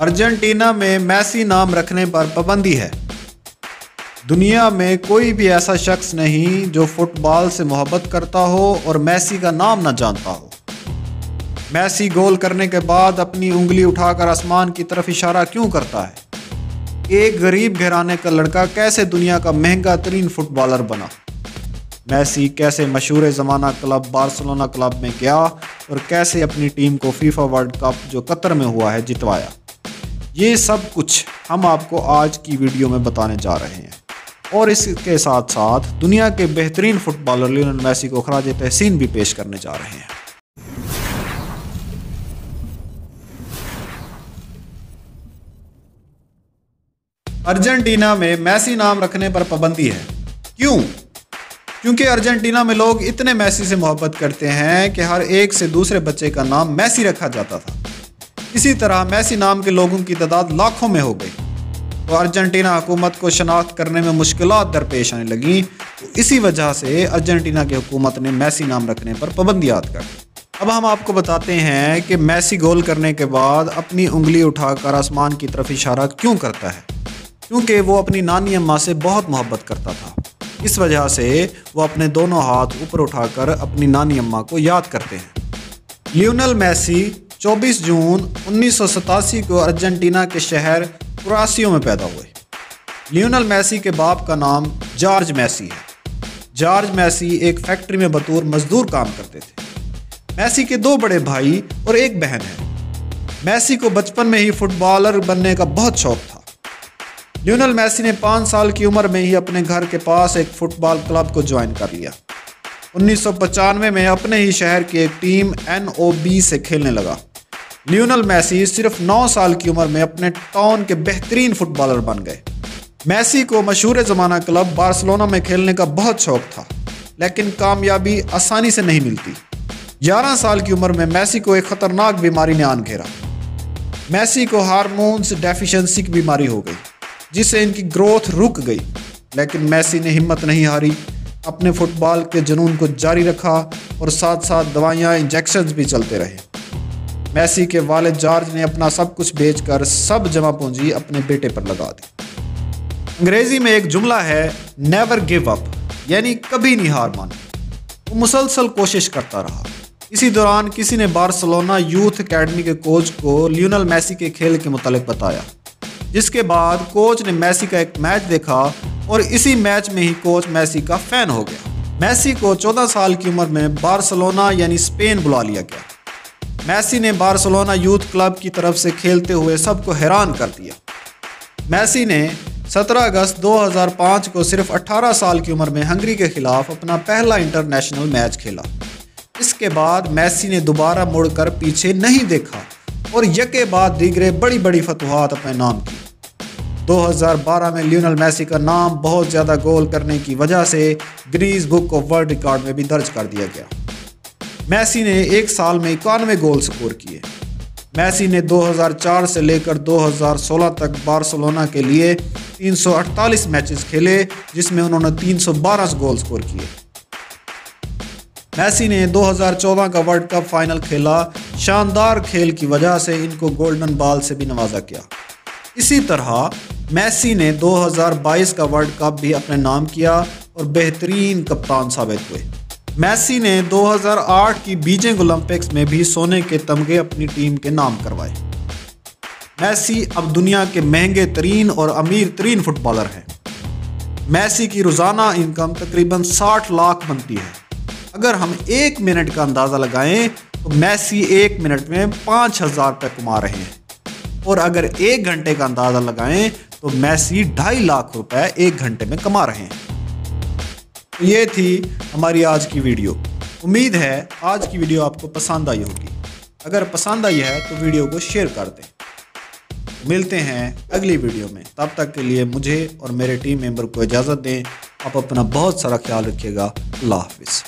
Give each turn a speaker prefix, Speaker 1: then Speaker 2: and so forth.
Speaker 1: Argentina में Messi नाम रखने पर पाबंदी है। दुनिया में कोई भी ऐसा शख्स नहीं जो फुटबॉल से मोहब्बत करता हो और मेसी का नाम न जानता हो। मेसी गोल करने के बाद अपनी उंगली उठाकर आसमान की तरफ इशारा क्यों करता है? एक गरीब घराने का लड़का कैसे दुनिया का महंगा तरीन फुटबॉलर बना? मेसी कैसे मशहूर ज़माना क्लब बार्सिलोना क्लब में गया और कैसे अपनी टीम को फीफा वर्ल्ड कप जो कतर में हुआ है जितवाया? ये सब कुछ हम आपको आज की वीडियो में बताने जा रहे हैं और इसके साथ साथ दुनिया के बेहतरीन फुटबॉलर लियोनेल मेसी को खराज तहसीन भी पेश करने जा रहे हैं। अर्जेंटीना में मेसी नाम रखने पर पाबंदी है। क्यों? क्योंकि अर्जेंटीना में लोग इतने मेसी से मोहब्बत करते हैं कि हर एक से दूसरे बच्चे का नाम मेसी रखा जाता था। इसी तरह मेसी नाम के लोगों की तादाद लाखों में हो गई। तो अर्जेंटीना हुकूमत को शनाख्त करने में मुश्किलात दरपेश आने लगी। तो इसी वजह से अर्जेंटीना की हुकूमत ने मेसी नाम रखने पर पाबंदी आयद कर दी। अब हम आपको बताते हैं कि मेसी गोल करने के बाद अपनी उंगली उठाकर आसमान की तरफ इशारा क्यों करता है। क्योंकि वो अपनी नानी अम्मा से बहुत मोहब्बत करता था। इस वजह से वो अपने दोनों हाथ ऊपर उठाकर अपनी नानी अम्मा को याद करते हैं। लियोनेल मेसी 24 जून 1987 को अर्जेंटीना के शहर कुरासियो में पैदा हुए। लियोनेल मेसी के बाप का नाम जॉर्ज मेसी है। जॉर्ज मेसी एक फैक्ट्री में बतौर मजदूर काम करते थे। मेसी के 2 बड़े भाई और एक बहन है। मेसी को बचपन में ही फुटबॉलर बनने का बहुत शौक था। लियोनेल मेसी ने 5 साल की उम्र में ही अपने घर के पास एक फुटबॉल क्लब को ज्वाइन कर लिया। 1995 में अपने ही शहर की एक टीम NOB से खेलने लगा। लियोनेल मेसी सिर्फ 9 साल की उम्र में अपने टाउन के बेहतरीन फुटबॉलर बन गए। मेसी को मशहूर ज़माना क्लब बार्सिलोना में खेलने का बहुत शौक था, लेकिन कामयाबी आसानी से नहीं मिलती। 11 साल की उम्र में मेसी को एक ख़तरनाक बीमारी ने आन घेरा। मेसी को हार्मोन्स डेफिशिएंसी की बीमारी हो गई, जिससे इनकी ग्रोथ रुक गई। लेकिन मेसी ने हिम्मत नहीं हारी, अपने फुटबॉल के जुनून को जारी रखा और साथ साथ दवाइयाँ इंजेक्शंस भी चलते रहे। मेसी के वालिद जॉर्ज ने अपना सब कुछ बेचकर सब जमा पूंजी अपने बेटे पर लगा दी। अंग्रेजी में एक जुमला है, नेवर गिव अप, यानी कभी नहीं हार मानी। वो मुसलसल कोशिश करता रहा। इसी दौरान किसी ने बार्सिलोना यूथ एकेडमी के कोच को लियोनेल मेसी के खेल के मुतालिक बताया, जिसके बाद कोच ने मेसी का एक मैच देखा और इसी मैच में ही कोच मेसी का फैन हो गया। मेसी को 14 साल की उम्र में बार्सिलोना यानी स्पेन बुला लिया गया। मेसी ने बार्सिलोना यूथ क्लब की तरफ से खेलते हुए सबको हैरान कर दिया। मेसी ने 17 अगस्त 2005 को सिर्फ 18 साल की उम्र में हंगरी के खिलाफ अपना पहला इंटरनेशनल मैच खेला। इसके बाद मेसी ने दोबारा मुड़कर पीछे नहीं देखा और यके बाद दीगरे बड़ी बड़ी फतुहात अपने नाम की। 2012 में लियोनेल मेसी का नाम बहुत ज़्यादा गोल करने की वजह से Guinness book of world record में भी दर्ज कर दिया गया। मेसी ने एक साल में 91 गोल स्कोर किए। मेसी ने 2004 से लेकर 2016 तक बार्सिलोना के लिए 348 मैचेस खेले, जिसमें उन्होंने 312 गोल स्कोर किए। मेसी ने 2014 का वर्ल्ड कप फाइनल खेला। शानदार खेल की वजह से इनको गोल्डन बॉल से भी नवाजा गया। इसी तरह मेसी ने 2022 का वर्ल्ड कप भी अपने नाम किया और बेहतरीन कप्तान साबित हुए। मेसी ने 2008 की बीजिंग ओलंपिक्स में भी सोने के तमगे अपनी टीम के नाम करवाए। मेसी अब दुनिया के महंगे तरीन और अमीर तरीन फुटबॉलर हैं। मेसी की रोज़ाना इनकम तकरीबन 60 लाख बनती है। अगर हम 1 मिनट का अंदाज़ा लगाएं तो मेसी 1 मिनट में 5,000 रुपये कमा रहे हैं, और अगर 1 घंटे का अंदाज़ा लगाएं तो मेसी 2.5 लाख रुपए 1 घंटे में कमा रहे हैं। तो ये थी हमारी आज की वीडियो। उम्मीद है आज की वीडियो आपको पसंद आई होगी। अगर पसंद आई है तो वीडियो को शेयर कर दें। मिलते हैं अगली वीडियो में, तब तक के लिए मुझे और मेरे टीम मेंबर को इजाज़त दें। आप अपना बहुत सारा ख्याल रखिएगा। अल्लाह हाफिज़।